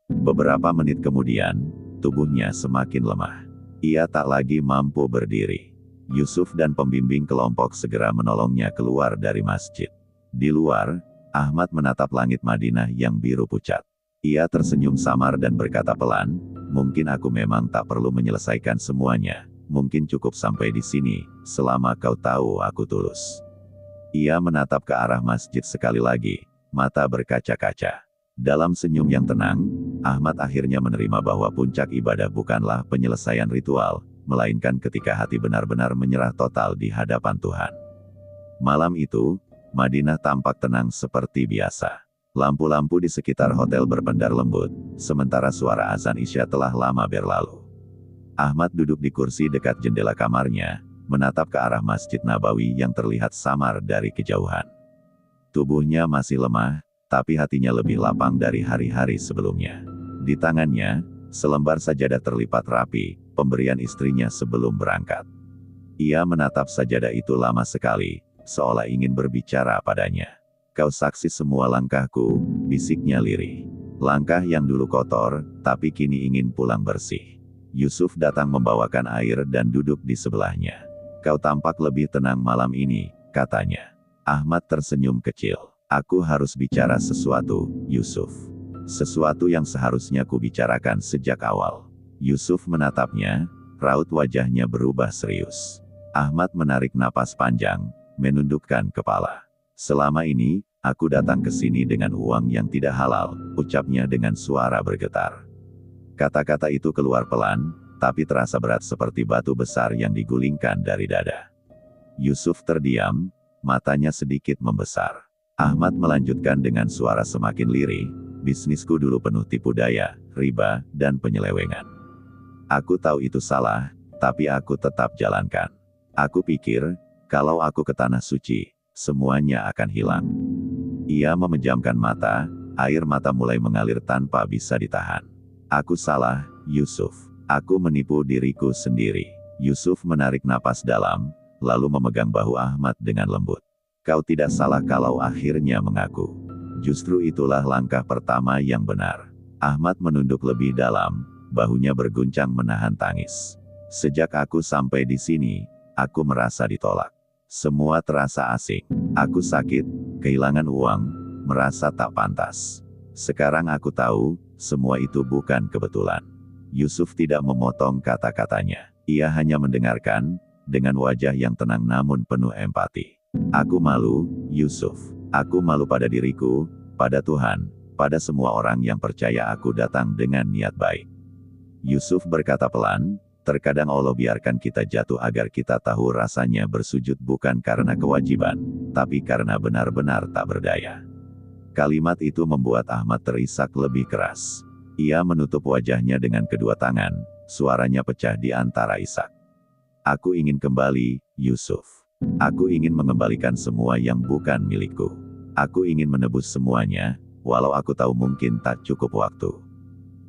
Beberapa menit kemudian, tubuhnya semakin lemah. Ia tak lagi mampu berdiri. Yusuf dan pembimbing kelompok segera menolongnya keluar dari masjid. Di luar, Ahmad menatap langit Madinah yang biru pucat. Ia tersenyum samar dan berkata pelan, "Mungkin aku memang tak perlu menyelesaikan semuanya. Mungkin cukup sampai di sini, selama kau tahu aku tulus." Ia menatap ke arah masjid sekali lagi, mata berkaca-kaca. Dalam senyum yang tenang, Ahmad akhirnya menerima bahwa puncak ibadah bukanlah penyelesaian ritual, melainkan ketika hati benar-benar menyerah total di hadapan Tuhan. Malam itu, Madinah tampak tenang seperti biasa. Lampu-lampu di sekitar hotel berpendar lembut, sementara suara azan Isya telah lama berlalu. Ahmad duduk di kursi dekat jendela kamarnya, menatap ke arah Masjid Nabawi yang terlihat samar dari kejauhan. Tubuhnya masih lemah, tapi hatinya lebih lapang dari hari-hari sebelumnya. Di tangannya, selembar sajadah terlipat rapi, pemberian istrinya sebelum berangkat. Ia menatap sajadah itu lama sekali, seolah ingin berbicara padanya. "Kau saksi semua langkahku," bisiknya lirih. "Langkah yang dulu kotor, tapi kini ingin pulang bersih." Yusuf datang membawakan air dan duduk di sebelahnya. "Kau tampak lebih tenang malam ini," katanya. Ahmad tersenyum kecil. "Aku harus bicara sesuatu, Yusuf. Sesuatu yang seharusnya kubicarakan sejak awal." Yusuf menatapnya, raut wajahnya berubah serius. Ahmad menarik napas panjang, menundukkan kepala. "Selama ini, aku datang ke sini dengan uang yang tidak halal," ucapnya dengan suara bergetar. Kata-kata itu keluar pelan, tapi terasa berat seperti batu besar yang digulingkan dari dada. Yusuf terdiam, matanya sedikit membesar. Ahmad melanjutkan dengan suara semakin lirih, "Bisnisku dulu penuh tipu daya, riba, dan penyelewengan. Aku tahu itu salah, tapi aku tetap jalankan. Aku pikir, kalau aku ke Tanah Suci, semuanya akan hilang." Ia memejamkan mata, air mata mulai mengalir tanpa bisa ditahan. "Aku salah, Yusuf. Aku menipu diriku sendiri." Yusuf menarik napas dalam, lalu memegang bahu Ahmad dengan lembut. "Kau tidak salah kalau akhirnya mengaku. Justru itulah langkah pertama yang benar." Ahmad menunduk lebih dalam, bahunya berguncang menahan tangis. "Sejak aku sampai di sini, aku merasa ditolak. Semua terasa asing. Aku sakit, kehilangan uang, merasa tak pantas. Sekarang aku tahu, semua itu bukan kebetulan." Yusuf tidak memotong kata-katanya. Ia hanya mendengarkan, dengan wajah yang tenang namun penuh empati. "Aku malu, Yusuf. Aku malu pada diriku, pada Tuhan, pada semua orang yang percaya aku datang dengan niat baik." Yusuf berkata pelan, "Terkadang Allah biarkan kita jatuh agar kita tahu rasanya bersujud bukan karena kewajiban, tapi karena benar-benar tak berdaya." Kalimat itu membuat Ahmad terisak lebih keras. Ia menutup wajahnya dengan kedua tangan, suaranya pecah di antara isak. "Aku ingin kembali, Yusuf. Aku ingin mengembalikan semua yang bukan milikku. Aku ingin menebus semuanya, walau aku tahu mungkin tak cukup waktu."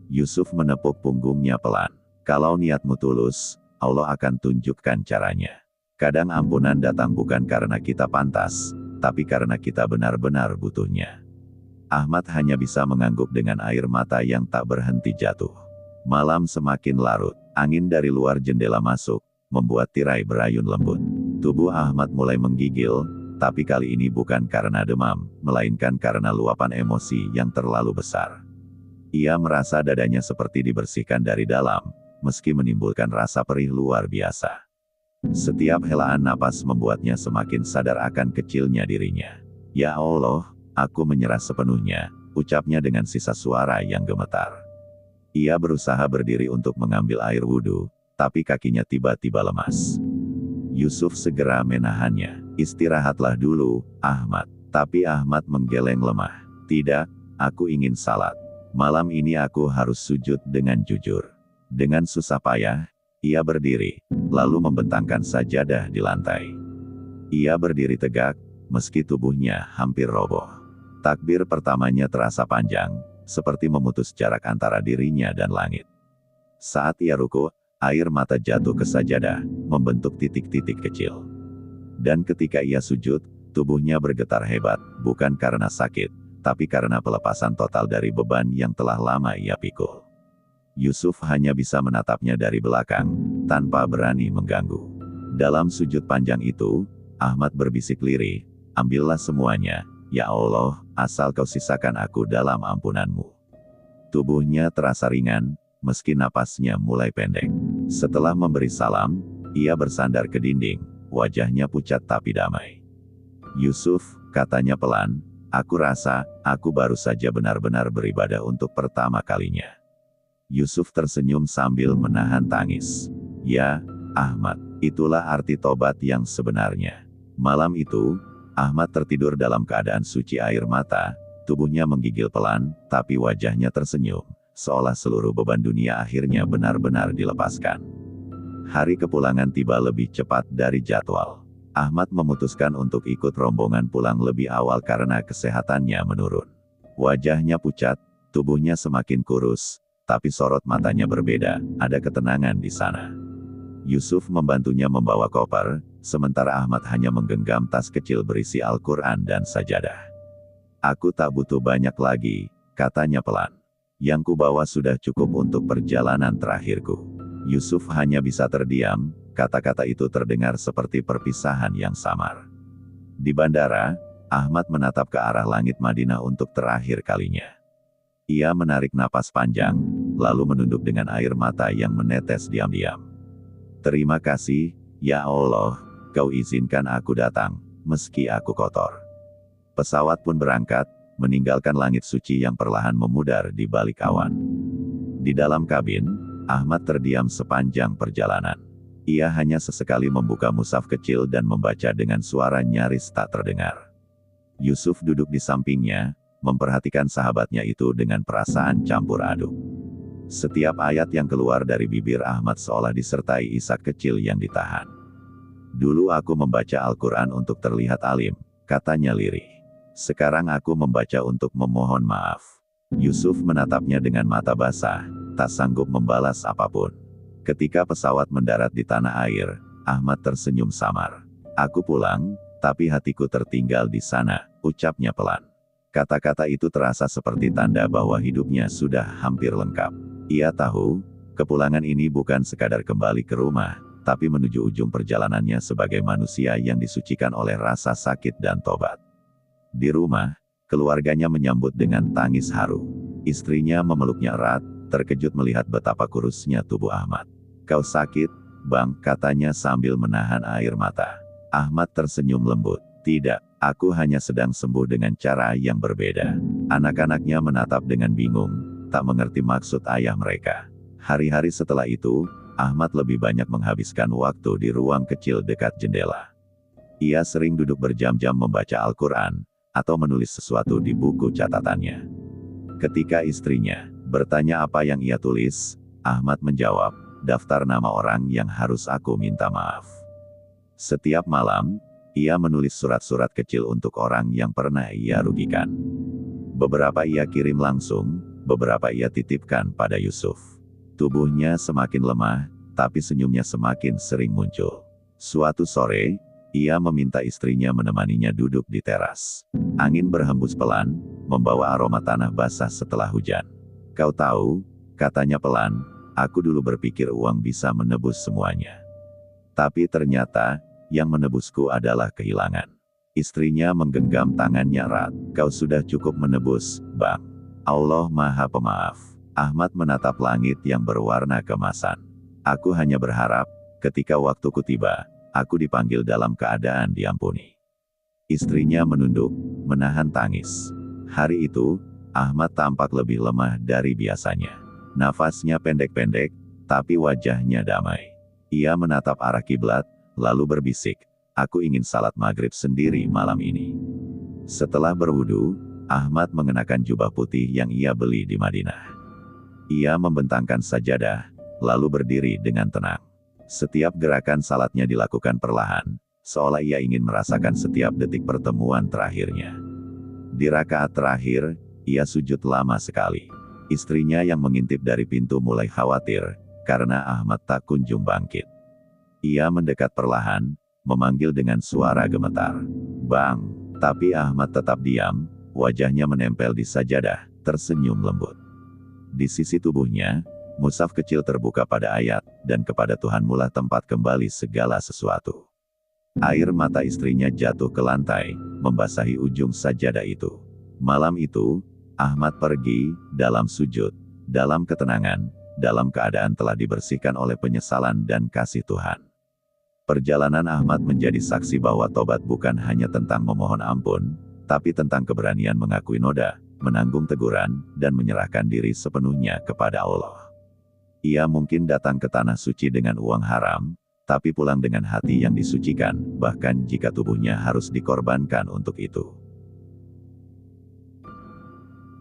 Yusuf menepuk punggungnya pelan. "Kalau niatmu tulus, Allah akan tunjukkan caranya. Kadang ampunan datang bukan karena kita pantas, tapi karena kita benar-benar butuhnya." Ahmad hanya bisa mengangguk dengan air mata yang tak berhenti jatuh. Malam semakin larut, angin dari luar jendela masuk, membuat tirai berayun lembut. Tubuh Ahmad mulai menggigil, tapi kali ini bukan karena demam, melainkan karena luapan emosi yang terlalu besar. Ia merasa dadanya seperti dibersihkan dari dalam, meski menimbulkan rasa perih luar biasa. Setiap helaan napas membuatnya semakin sadar akan kecilnya dirinya. "Ya Allah, aku menyerah sepenuhnya," ucapnya dengan sisa suara yang gemetar. Ia berusaha berdiri untuk mengambil air wudhu, tapi kakinya tiba-tiba lemas. Yusuf segera menahannya. "Istirahatlah dulu, Ahmad." Tapi Ahmad menggeleng lemah. "Tidak, aku ingin salat. Malam ini aku harus sujud dengan jujur." Dengan susah payah, ia berdiri, lalu membentangkan sajadah di lantai. Ia berdiri tegak, meski tubuhnya hampir roboh. Takbir pertamanya terasa panjang, seperti memutus jarak antara dirinya dan langit. Saat ia ruku, air mata jatuh ke sajadah, membentuk titik-titik kecil. Dan ketika ia sujud, tubuhnya bergetar hebat, bukan karena sakit, tapi karena pelepasan total dari beban yang telah lama ia pikul. Yusuf hanya bisa menatapnya dari belakang, tanpa berani mengganggu. Dalam sujud panjang itu, Ahmad berbisik lirih, "Ambillah semuanya, ya Allah, asal kau sisakan aku dalam ampunan-Mu." Tubuhnya terasa ringan, meski napasnya mulai pendek. Setelah memberi salam, ia bersandar ke dinding, wajahnya pucat tapi damai. "Yusuf," katanya pelan, "aku rasa, aku baru saja benar-benar beribadah untuk pertama kalinya." Yusuf tersenyum sambil menahan tangis. "Ya, Ahmad, itulah arti tobat yang sebenarnya." Malam itu, Ahmad tertidur dalam keadaan suci air mata, tubuhnya menggigil pelan, tapi wajahnya tersenyum, seolah seluruh beban dunia akhirnya benar-benar dilepaskan. Hari kepulangan tiba lebih cepat dari jadwal. Ahmad memutuskan untuk ikut rombongan pulang lebih awal karena kesehatannya menurun. Wajahnya pucat, tubuhnya semakin kurus, tapi sorot matanya berbeda, ada ketenangan di sana. Yusuf membantunya membawa koper, sementara Ahmad hanya menggenggam tas kecil berisi Al-Quran dan sajadah. "Aku tak butuh banyak lagi," katanya pelan. "Yang kubawa sudah cukup untuk perjalanan terakhirku." Yusuf hanya bisa terdiam, kata-kata itu terdengar seperti perpisahan yang samar. Di bandara, Ahmad menatap ke arah langit Madinah untuk terakhir kalinya. Ia menarik napas panjang, lalu menunduk dengan air mata yang menetes diam-diam. "Terima kasih, ya Allah, kau izinkan aku datang, meski aku kotor." Pesawat pun berangkat, meninggalkan langit suci yang perlahan memudar di balik awan. Di dalam kabin, Ahmad terdiam sepanjang perjalanan. Ia hanya sesekali membuka mushaf kecil dan membaca dengan suara nyaris tak terdengar. Yusuf duduk di sampingnya, memperhatikan sahabatnya itu dengan perasaan campur aduk. Setiap ayat yang keluar dari bibir Ahmad seolah disertai isak kecil yang ditahan. "Dulu aku membaca Al-Quran untuk terlihat alim," katanya lirih. "Sekarang aku membaca untuk memohon maaf." Yusuf menatapnya dengan mata basah, tak sanggup membalas apapun. Ketika pesawat mendarat di tanah air, Ahmad tersenyum samar. "Aku pulang, tapi hatiku tertinggal di sana," ucapnya pelan. Kata-kata itu terasa seperti tanda bahwa hidupnya sudah hampir lengkap. Ia tahu, kepulangan ini bukan sekadar kembali ke rumah, tapi menuju ujung perjalanannya sebagai manusia yang disucikan oleh rasa sakit dan tobat. Di rumah, keluarganya menyambut dengan tangis haru. Istrinya memeluknya erat, terkejut melihat betapa kurusnya tubuh Ahmad. "Kau sakit, Bang?" katanya sambil menahan air mata. Ahmad tersenyum lembut. "Tidak, aku hanya sedang sembuh dengan cara yang berbeda." Anak-anaknya menatap dengan bingung, tak mengerti maksud ayah mereka. Hari-hari setelah itu, Ahmad lebih banyak menghabiskan waktu di ruang kecil dekat jendela. Ia sering duduk berjam-jam membaca Al-Quran, atau menulis sesuatu di buku catatannya. Ketika istrinya bertanya apa yang ia tulis, Ahmad menjawab, "Daftar nama orang yang harus aku minta maaf." Setiap malam, ia menulis surat-surat kecil untuk orang yang pernah ia rugikan. Beberapa ia kirim langsung, beberapa ia titipkan pada Yusuf. Tubuhnya semakin lemah, tapi senyumnya semakin sering muncul. Suatu sore, ia meminta istrinya menemaninya duduk di teras. Angin berhembus pelan, membawa aroma tanah basah setelah hujan. "Kau tahu," katanya pelan, "aku dulu berpikir uang bisa menebus semuanya. Tapi ternyata, yang menebusku adalah kehilangan." Istrinya menggenggam tangannya erat. "Kau sudah cukup menebus, Bang. Allah Maha Pemaaf." Ahmad menatap langit yang berwarna keemasan. "Aku hanya berharap, ketika waktuku tiba, aku dipanggil dalam keadaan diampuni." Istrinya menunduk, menahan tangis. Hari itu, Ahmad tampak lebih lemah dari biasanya. Nafasnya pendek-pendek, tapi wajahnya damai. Ia menatap arah kiblat, lalu berbisik, "Aku ingin salat maghrib sendiri malam ini." Setelah berwudu, Ahmad mengenakan jubah putih yang ia beli di Madinah. Ia membentangkan sajadah, lalu berdiri dengan tenang. Setiap gerakan salatnya dilakukan perlahan, seolah ia ingin merasakan setiap detik pertemuan terakhirnya. Di rakaat terakhir, ia sujud lama sekali. Istrinya yang mengintip dari pintu mulai khawatir, karena Ahmad tak kunjung bangkit. Ia mendekat perlahan, memanggil dengan suara gemetar, "Bang!" Tapi Ahmad tetap diam, wajahnya menempel di sajadah, tersenyum lembut. Di sisi tubuhnya, mushaf kecil terbuka pada ayat, dan kepada Tuhanmulah tempat kembali segala sesuatu. Air mata istrinya jatuh ke lantai, membasahi ujung sajadah itu. Malam itu, Ahmad pergi, dalam sujud, dalam ketenangan, dalam keadaan telah dibersihkan oleh penyesalan dan kasih Tuhan. Perjalanan Ahmad menjadi saksi bahwa tobat bukan hanya tentang memohon ampun, tapi tentang keberanian mengakui noda, menanggung teguran, dan menyerahkan diri sepenuhnya kepada Allah. Ia mungkin datang ke tanah suci dengan uang haram, tapi pulang dengan hati yang disucikan, bahkan jika tubuhnya harus dikorbankan untuk itu.